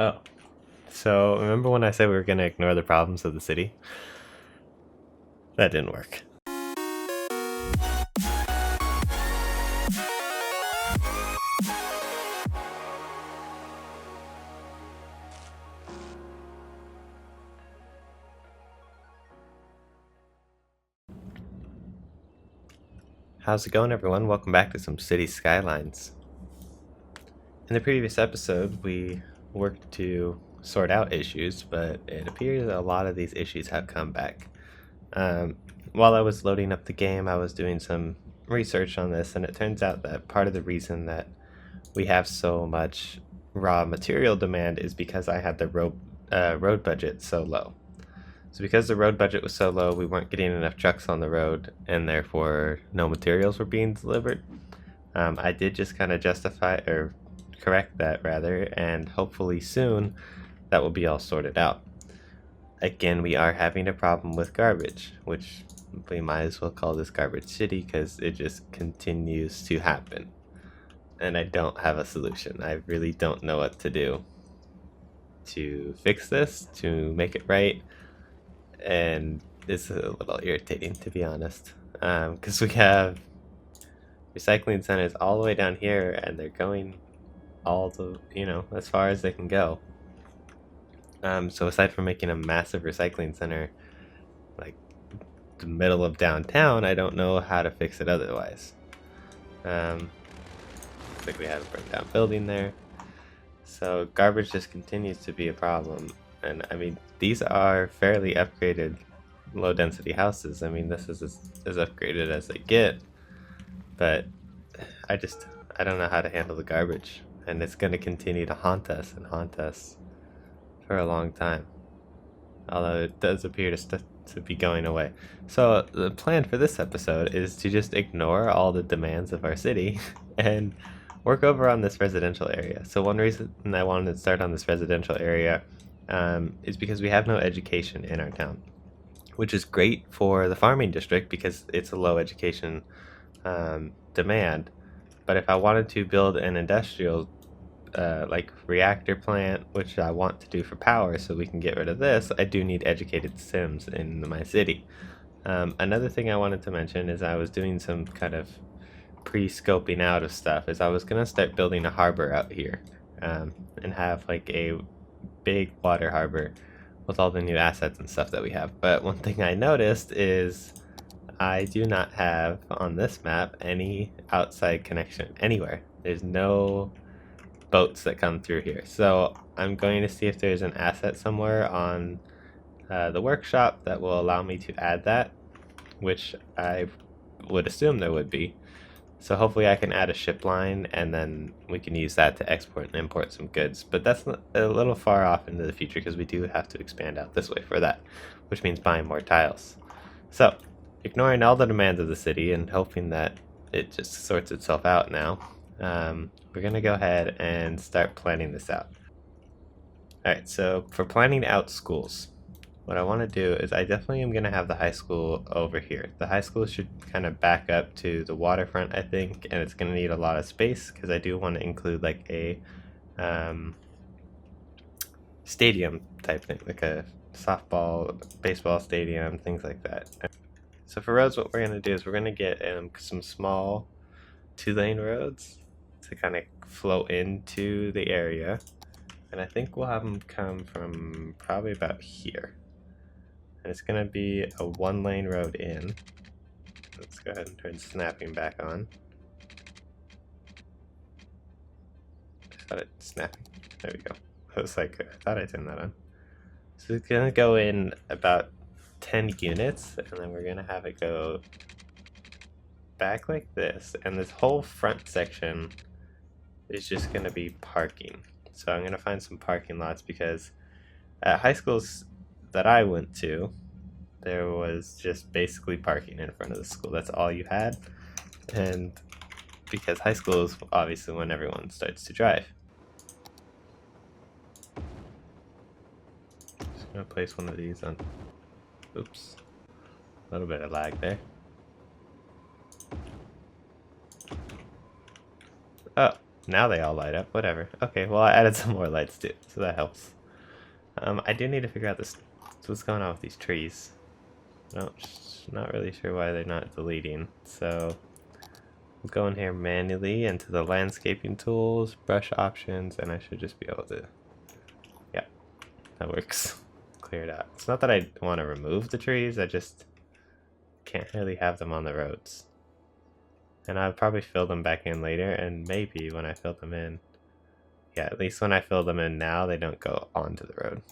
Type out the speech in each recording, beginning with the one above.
Oh, so remember when I said we were going to ignore the problems of the city? That didn't work. How's it going, everyone? Welcome back to some City Skylines. In the previous episode, we worked to sort out issues, but it appears that a lot of these issues have come back. While I was loading up the game, I was doing some research on this, and it turns out that part of the reason that we have so much raw material demand is because I had the road budget so low. So because the road budget was so low, we weren't getting enough trucks on the road, and therefore no materials were being delivered. I did just kind of justify or correct that rather, and hopefully soon that will be all sorted out. Again, we are having a problem with garbage, which we might as well call this Garbage City because it just continues to happen. And I don't have a solution. I really don't know what to do to fix this, to make it right. And it's a little irritating, to be honest, because we have recycling centers all the way down here, and they're going all the as far as they can go. So aside from making a massive recycling center like the middle of downtown, I don't know how to fix it otherwise. Like we have a burnt down building there, so garbage just continues to be a problem. And I mean, these are fairly upgraded low density houses. I mean, this is as upgraded as they get, but I don't know how to handle the garbage, and it's going to continue to haunt us for a long time, although it does appear to be going away. So the plan for this episode is to just ignore all the demands of our city and work over on this residential area. So one reason I wanted to start on this residential area is because we have no education in our town, which is great for the farming district because it's a low education demand. But if I wanted to build an industrial like reactor plant, which I want to do for power so we can get rid of this, I do need educated Sims in my city. Another thing I wanted to mention is I was doing some kind of pre-scoping out of stuff, is I was going to start building a harbor out here, and have like a big water harbor with all the new assets and stuff that we have. But one thing I noticed is I do not have on this map any outside connection anywhere. There's no boats that come through here. So I'm going to see if there's an asset somewhere on the workshop that will allow me to add that, which I would assume there would be. So hopefully I can add a ship line, and then we can use that to export and import some goods. But that's a little far off into the future because we do have to expand out this way for that, which means buying more tiles. So ignoring all the demands of the city and hoping that it just sorts itself out now, we're going to go ahead and start planning this out. Alright, so for planning out schools, what I want to do is I definitely am going to have the high school over here. The high school should kind of back up to the waterfront, I think, and it's going to need a lot of space because I do want to include like a stadium type thing, like a softball, baseball stadium, things like that. So for roads, what we're going to do is we're going to get some small 2-lane roads to kind of flow into the area, and I think we'll have them come from probably about here. And it's going to be a 1-lane road in. Let's go ahead and turn snapping back on. I thought it snapping. There we go. I was like, I thought I turned that on. So it's going to go in about 10 units, and then we're going to have it go back like this. And this whole front section is just going to be parking. So I'm going to find some parking lots because at high schools that I went to, there was just basically parking in front of the school. That's all you had. And because high school is obviously when everyone starts to drive. Just going to place one of these on. Oops. A little bit of lag there. Oh, Now they all light up. Whatever. Okay, well I added some more lights too, so that helps. I do need to figure out what's going on with these trees. Not really sure why they're not deleting. So we'll go in here manually into the landscaping tools, brush options, and I should just be able to, yeah, that works. Clear it out. It's not that I want to remove the trees, I just can't really have them on the roads. And I'll probably fill them back in later, and maybe when I fill them in, yeah, at least when I fill them in now, they don't go onto the road.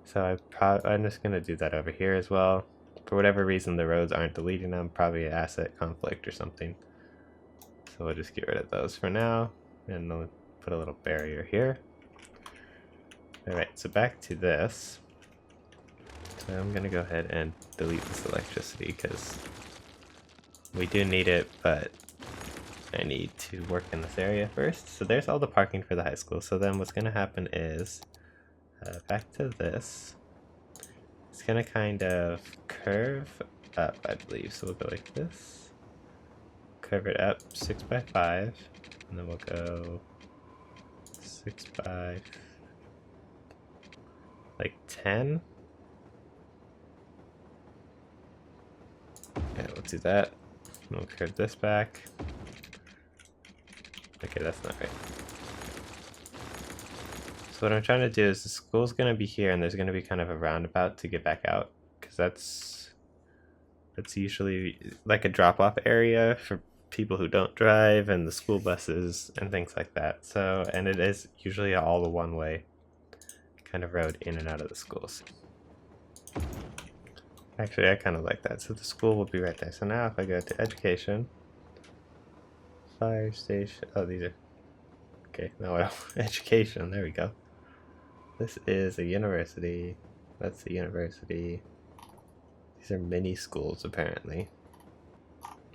So I'm just going to do that over here as well. For whatever reason, the roads aren't deleting them, probably an asset conflict or something. So we'll just get rid of those for now, and we'll put a little barrier here. Alright, so back to this. So I'm going to go ahead and delete this electricity because we do need it, but I need to work in this area first. So there's all the parking for the high school. So then what's going to happen is, back to this, it's going to kind of curve up, I believe. So we'll go like this, curve it up 6 by 5, and then we'll go 6 by like 10. Yeah, we'll do that. And we'll curve this back. Okay, that's not right. So what I'm trying to do is the school's going to be here, and there's going to be kind of a roundabout to get back out, because that's usually like a drop-off area for people who don't drive and the school buses and things like that. So, and it is usually all the one-way kind of road in and out of the schools. Actually, I kind of like that. So the school will be right there. So now if I go to education, fire station, oh, these are, okay, now education, there we go. This is a university. That's the university. These are mini schools, apparently.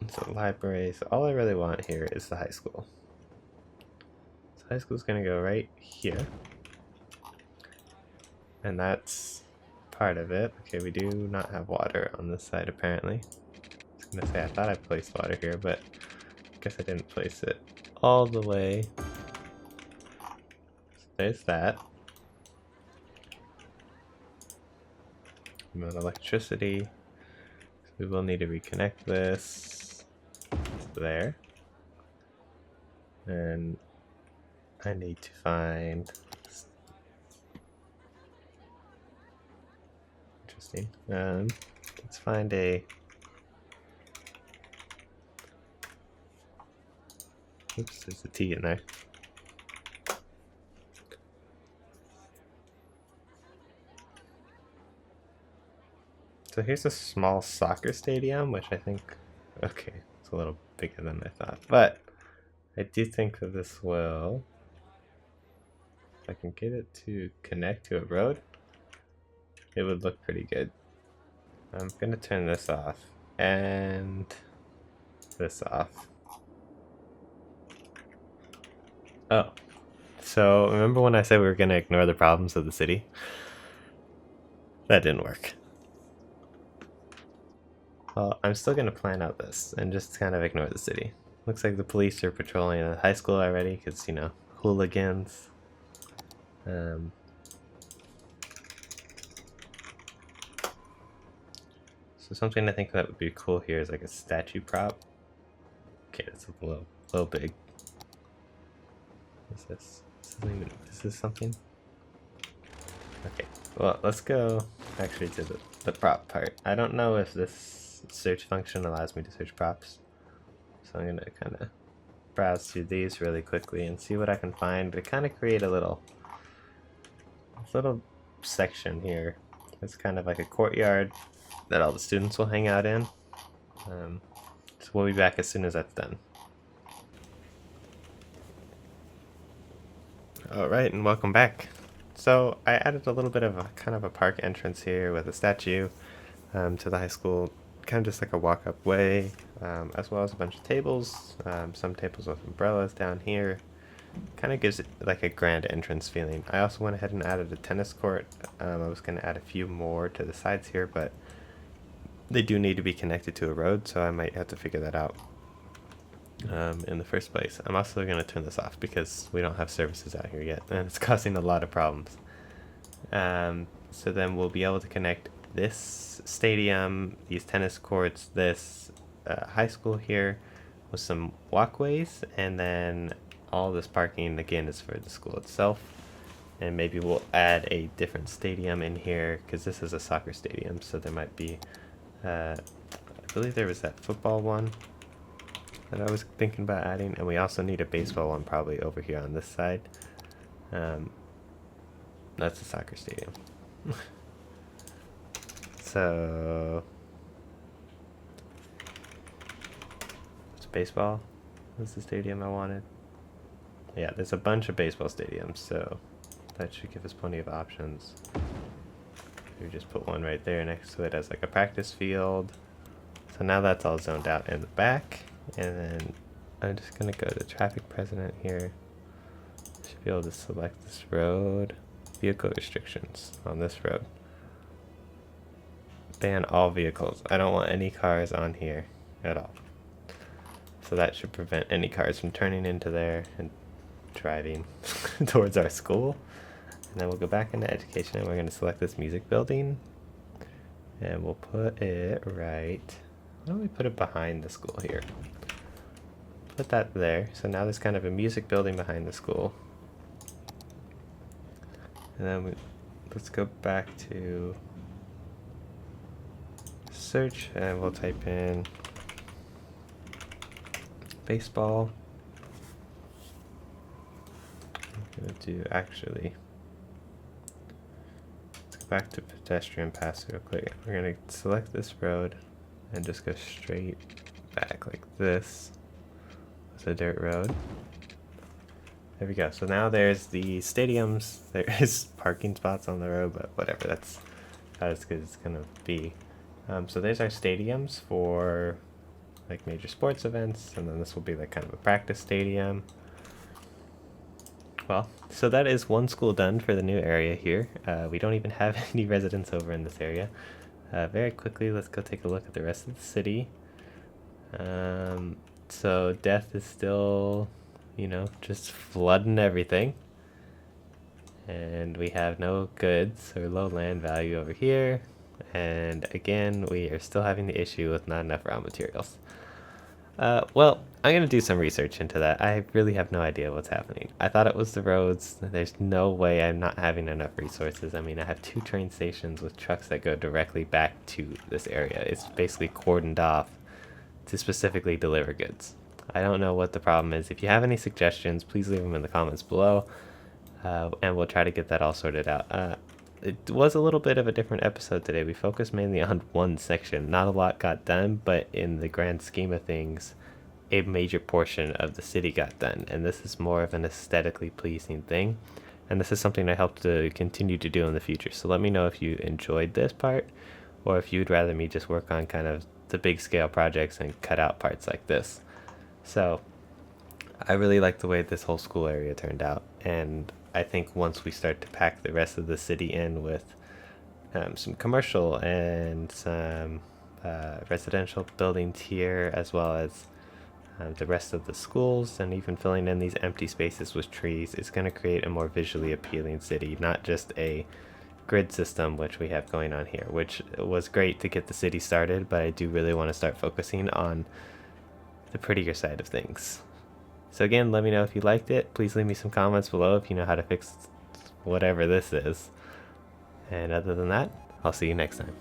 So library. So all I really want here is the high school. So high school's gonna go right here. And that's part of it. Okay, we do not have water on this side, apparently. I was gonna say, I thought I placed water here, but I guess I didn't place it all the way. So there's that. Electricity. So we will need to reconnect this there. And I need to find, interesting. Let's find a, oops, there's a T in there. So here's a small soccer stadium, which I think, okay, it's a little bigger than I thought, but I do think that this will, if I can get it to connect to a road, it would look pretty good. I'm gonna turn this off and this off. Oh, so remember when I said we were gonna ignore the problems of the city? That didn't work. Well, I'm still gonna plan out this and just kind of ignore the city. Looks like the police are patrolling the high school already because, you know, hooligans. So something I think that would be cool here is like a statue prop. Okay, that's a little big. What's this? Is this something? Okay, well, let's go actually to the prop part. I don't know if this search function allows me to search props, so I'm gonna kind of browse through these really quickly and see what I can find to kind of create a little section here. It's kind of like a courtyard that all the students will hang out in. So we'll be back as soon as that's done. Alright, and welcome back. So I added a little bit of a kind of a park entrance here with a statue to the high school, kind of just like a walk-up way, as well as a bunch of tables, some tables with umbrellas down here. Kind of gives it like a grand entrance feeling. I also went ahead and added a tennis court. I was going to add a few more to the sides here, but they do need to be connected to a road, so I might have to figure that out. in the first place. I'm also going to turn this off because we don't have services out here yet, and it's causing a lot of problems. So then we'll be able to connect this stadium, these tennis courts, this high school here with some walkways, and then all this parking again is for the school itself. And maybe we'll add a different stadium in here because this is a soccer stadium, so there might be I believe there was that football one that I was thinking about adding, and we also need a baseball one probably over here on this side. That's a soccer stadium. So it's baseball. That's the stadium I wanted. Yeah, there's a bunch of baseball stadiums, so that should give us plenty of options. We just put one right there next to it as like a practice field. So now that's all zoned out in the back. And then I'm just gonna go to traffic president here. Should be able to select this road. Vehicle restrictions on this road. Ban all vehicles. I don't want any cars on here at all. So that should prevent any cars from turning into there and driving towards our school. And then we'll go back into education and we're going to select this music building. And we'll put it right... Why don't we put it behind the school here? Put that there. So now there's kind of a music building behind the school. And then let's go back to search and we'll type in baseball. I'm going to do actually... Let's go back to pedestrian pass real quick. We're going to select this road and just go straight back like this. It's a dirt road. There we go. So now there's the stadiums. There is parking spots on the road, but whatever. That's not as good as it's gonna be. So there's our stadiums for like major sports events, and then this will be like kind of a practice stadium. Well, so that is one school done for the new area here. We don't even have any residents over in this area. Very quickly, let's go take a look at the rest of the city. So death is still, you know, just flooding everything. And we have no goods or low land value over here. And again, we are still having the issue with not enough raw materials. Well, I'm going to do some research into that. I really have no idea what's happening. I thought it was the roads. There's no way I'm not having enough resources. I mean, I have 2 train stations with trucks that go directly back to this area. It's basically cordoned off to specifically deliver goods. I don't know what the problem is. If you have any suggestions, please leave them in the comments below, and we'll try to get that all sorted out. It was a little bit of a different episode today. We focused mainly on one section. Not a lot got done, but in the grand scheme of things, a major portion of the city got done, and this is more of an aesthetically pleasing thing, and this is something I hope to continue to do in the future. So let me know if you enjoyed this part, or if you'd rather me just work on kind of the big scale projects and cut out parts like this. So I really like the way this whole school area turned out, and I think once we start to pack the rest of the city in with some commercial and some residential buildings here, as well as the rest of the schools, and even filling in these empty spaces with trees, it's going to create a more visually appealing city, not just a grid system which we have going on here, which was great to get the city started, but I do really want to start focusing on the prettier side of things. So again, let me know if you liked it. Please leave me some comments below if you know how to fix whatever this is. And other than that, I'll see you next time.